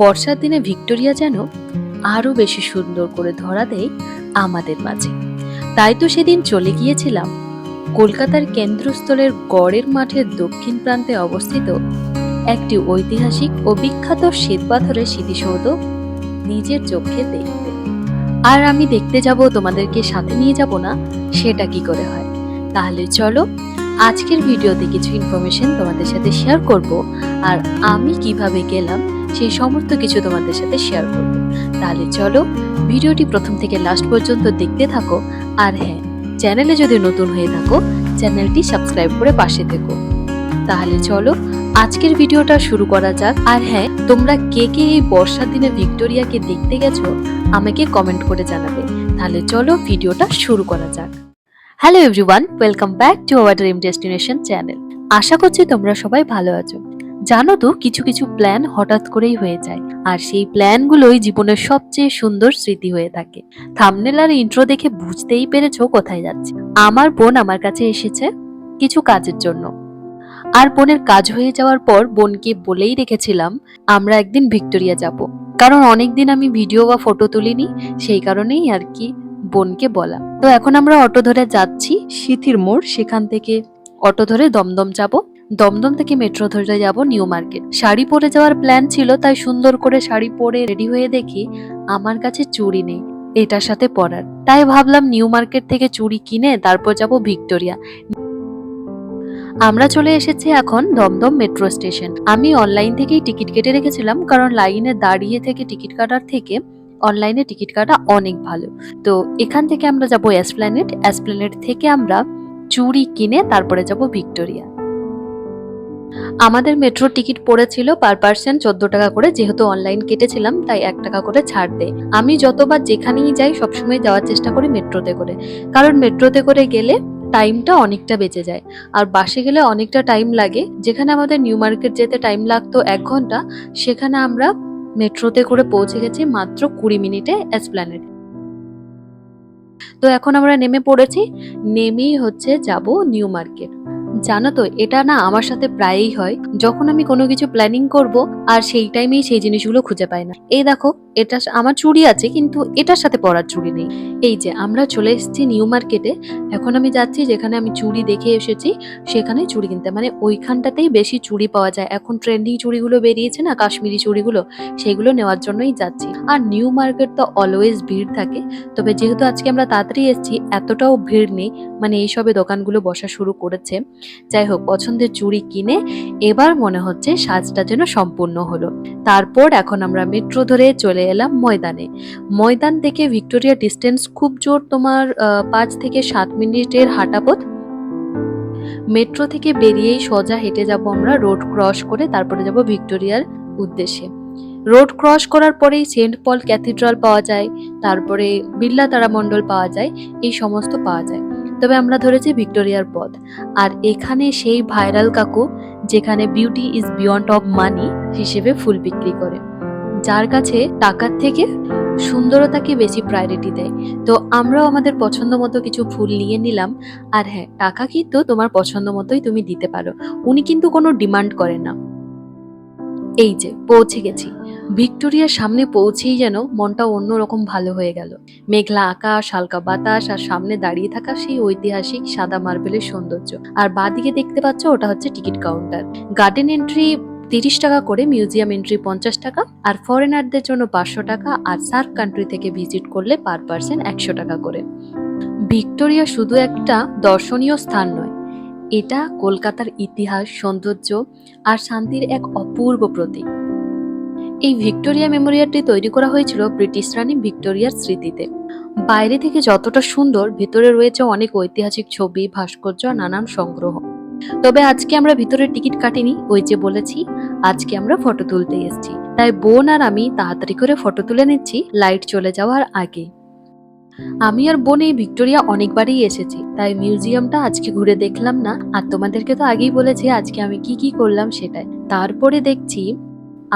বর্ষার দিনে ভিক্টোরিয়া যেন আরো বেশি সুন্দর করে ধরা দেয় আমাদের মাঝে। তাই তো সেদিন চলে গিয়েছিলাম কলকাতার কেন্দ্রস্থলের গড়ের মাঠের দক্ষিণ প্রান্তে অবস্থিত একটি ঐতিহাসিক ও বিখ্যাত শ্বেতপাথরের স্মৃতিসৌধ নিজের চোখে দেখতে। আর আমি দেখতে যাব, তোমাদেরকে সাথে নিয়ে যাব না, সেটা কি করে হয়? তাহলে চলো আজকের ভিডিওতে কিছু ইনফরমেশন তোমাদের সাথে শেয়ার করব, আর আমি কিভাবে গেলাম সেই সমস্ত কিছু তোমাদের সাথে শেয়ার করব। তাহলে চলো ভিডিওটি প্রথম থেকে লাস্ট পর্যন্ত দেখতে থাকো। আর হ্যাঁ, চ্যানেলে যদি নতুন হয়ে থাকো চ্যানেলটি সাবস্ক্রাইব করে পাশে থেকো। তাহলে চলো আজকের ভিডিওটা শুরু করা যাক। আর হ্যাঁ, তোমরা কে কে এই বর্ষার দিনে ভিক্টোরিয়াকে দেখতে গেছো আমাকে কমেন্ট করে জানাবে। তাহলে চলো ভিডিওটা শুরু করা যাক। Hello everyone, welcome back to our dream destination channel. আশা করছি তোমরা সবাই ভালো আছো। জানো তো, কিছু কিছু প্ল্যান হঠাৎ করেই হয়ে যায়, আর সেই প্ল্যানগুলোই জীবনের সবচেয়ে সুন্দর স্মৃতি হয়ে থাকে। থাম্বনেল আর ইন্ট্রো দেখে বুঝতেই পেরেছো কোথায় যাচ্ছি। আমার বোন আমার কাছে এসেছে কিছু কাজের জন্য। আর বোনের কাজ হয়ে যাওয়ার পর বোনকে বলেই রেখেছিলাম আমরা একদিন ভিক্টোরিয়া যাব, কারণ অনেকদিন আমি ভিডিও বা ফটো তুলিনি, সেই কারণেই আর কি বোনকে বলা। তো এখন আমরা অটো ধরে যাচ্ছি সিথির মোড়, সেখান থেকে অটো ধরে দমদম যাব, দমদম থেকে মেট্রো ধরে যাব নিউ মার্কেট। শাড়ি পরে যাওয়ার প্ল্যান ছিল, তাই সুন্দর করে শাড়ি পরে রেডি হয়ে দেখি আমার কাছে চুড়ি নেই এটার সাথে পরার। তাই ভাবলাম নিউ মার্কেট থেকে চুড়ি কিনে তারপর যাব ভিক্টোরিয়া। আমরা চলে এসেছি এখন দমদম মেট্রো স্টেশন। আমি অনলাইন থেকেই টিকিট কেটে রেখেছিলাম, কারণ লাইনে দাঁড়িয়ে থেকে টিকিট কাটার থেকে অনলাইনে টিকিট কাটা অনেক ভালো। তো এখান থেকে আমরা যাব এসপ্ল্যানেড, এসপ্ল্যানেড থেকে আমরা চুড়ি কিনে তারপরে যাব ভিক্টোরিয়া। আমাদের মেট্রো টিকিট পড়েছিল পার পার্সন 14 টাকা করে, যেহেতু অনলাইন কেটেছিলাম তাই 1 টাকা করে ছাড় দেয়। আমি যতবার যেখানেই যাই সবসময় যাওয়ার চেষ্টা করি মেট্রোতে করে, কারণ মেট্রোতে করে গেলে টাইমটা অনেকটা বেঁচে যায়। আর বাসে গেলে অনেকটা টাইম লাগে। যেখানে আমাদের নিউ মার্কেট যেতে টাইম লাগতো 1 ঘন্টা, সেখানে আমরা মেট্রোতে করে পৌঁছে গেছি মাত্র 20 মিনিটে এসপ্ল্যানেড। তো এখন আমরা নেমে পড়েছি, নেমেই হচ্ছে যাব নিউ মার্কেট। জানো তো, এটা না আমার সাথে প্রায়ই হয়, যখন আমি কোনো কিছু প্ল্যানিং করব আর সেই টাইমেই সেই জিনিসগুলো খুঁজে পাই না। এই দেখো, এটা আমার চুড়ি আছে কিন্তু এটার সাথে পরার চুড়ি নেই। এই যে আমরা চলে এসেছি নিউ মার্কেটে। এখন আমি যাচ্ছি যেখানে আমি চুড়ি দেখে এসেছি সেখানে চুড়ি কিনতে, মানে ওইখানটাতেই বেশি চুড়ি পাওয়া যায়। এখন ট্রেন্ডিং চুড়িগুলো বেরিয়েছে না, কাশ্মীরি চুড়িগুলো, সেগুলো নেওয়ার জন্যই যাচ্ছি। আর নিউ মার্কেট তো অলওয়েজ ভিড় থাকে, তবে যেহেতু আজকে আমরা তাড়াতাড়ি এসেছি এতটাও ভিড় নেই, মানে এইসবে দোকানগুলো বসা শুরু করেছে। যাই হোক, পছন্দের চুড়ি কিনে এবার মনে হচ্ছে সাজটা যেন সম্পূর্ণ হলো। তারপর এখন আমরা মেট্রো ধরে চলে এলাম ময়দানে। ময়দান থেকে ভিক্টোরিয়া ডিস্টেন্স খুব জোর তোমার 5 থেকে 7 মিনিটের হাঁটা পথ। মেট্রো থেকে বেরিয়েই সোজা হেঁটে যাব আমরা রোড ক্রস করে, তারপরে যাব ভিক্টোরিয়ার উদ্দেশ্যে। রোড ক্রস করার পরেই সেন্ট পল ক্যাথিড্রাল পাওয়া যায়, তারপরে বিড়লা তারামণ্ডল পাওয়া যায়, এই সমস্ত পাওয়া যায়। তবে আমরা ধরেছি ভিক্টোরিয়ার পথ। আর এখানে সেই ভাইরাল কাকু, যেখানে beauty is beyond of money হিসেবে ফুল বিক্রি করে, যার কাছে টাকার থেকে সুন্দরতাকে বেশি প্রায়োরিটি দেয়। তো আমরাও আমাদের পছন্দ মতো কিছু ফুল নিয়ে নিলাম। আর হ্যাঁ, টাকা কিন্তু তোমার পছন্দ মতোই তুমি দিতে পারো, উনি কিন্তু কোনো ডিমান্ড করেন না। এই যে পৌঁছে গেছি ভিক্টোরিয়ার সামনে। পৌঁছেই যেন মনটা অন্যরকম ভালো হয়ে গেল। মেঘলা আকাশ, হালকা বাতাস, আর সামনে দাঁড়িয়ে থাকা সেই ঐতিহাসিক সাদা মার্বেলের সৌন্দর্য। আর বাঁদিকে দেখতে পাচ্ছ ওটা হচ্ছে টিকিট কাউন্টার। গার্ডেন এন্ট্রি 30 টাকা করে, মিউজিয়াম এন্ট্রি 50 টাকা, আর ফরেনারদের জন্য 500 টাকা, আর সার্ক কান্ট্রি থেকে ভিজিট করলে পার পার্সন 100 টাকা করে। ভিক্টোরিয়া শুধু একটা দর্শনীয় স্থান নয়, এটা কলকাতার ইতিহাস, সৌন্দর্য আর শান্তির এক অপূর্ব প্রতীক। এই ভিক্টোরিয়া মেমোরিয়ালটি তৈরি করা হয়েছিল ব্রিটিশ রানী ভিক্টোরিয়ার স্মৃতিতে। বাইরে থেকে যতটা সুন্দর, ভেতরে রয়েছে অনেক ঐতিহাসিক ছবি, ভাস্কর্য আর নানান সংগ্রহ। তবে আজকে আমরা ভিতরে টিকিট কাটিনি, ওই যে বলেছি আজকে আমরা ফটো তুলতে এসেছি, তাই বোন আর আমি তাড়াতাড়ি করে ফটো তুলে নিচ্ছি লাইট চলে যাওয়ার আগে। আমি আর বোন এই ভিক্টোরিয়া অনেকবারই এসেছি, তাই মিউজিয়ামটা আজকে ঘুরে দেখলাম না। আর তোমাদেরকে তো আগেই বলেছি আজকে আমি কি কি করলাম সেটাই। তারপরে দেখছি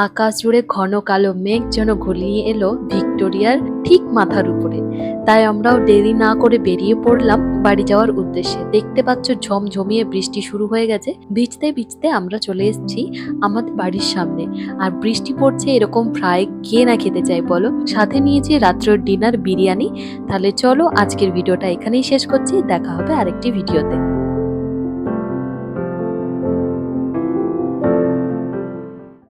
আকাশ জুড়ে ঘন কালো মেঘ যেন ঘনিয়ে এলো ভিক্টোরিয়ার ঠিক মাথার উপরে। তাই আমরাও দেরি না করে বেরিয়ে পড়লাম বাড়ি যাওয়ার উদ্দেশ্যে। দেখতে পাচ্ছ ঝমঝমিয়ে বৃষ্টি শুরু হয়ে গেছে। ভিজতে ভিজতে আমরা চলে এসেছি আমাদের বাড়ির সামনে। আর বৃষ্টি পড়ছে, এরকম ফ্রাই কে না খেতে চাই বলো। সাথে নিয়েছি রাত্রের ডিনার বিরিয়ানি। তাহলে চলো আজকের ভিডিওটা এখানেই শেষ করছি, দেখা হবে আরেকটি ভিডিওতে।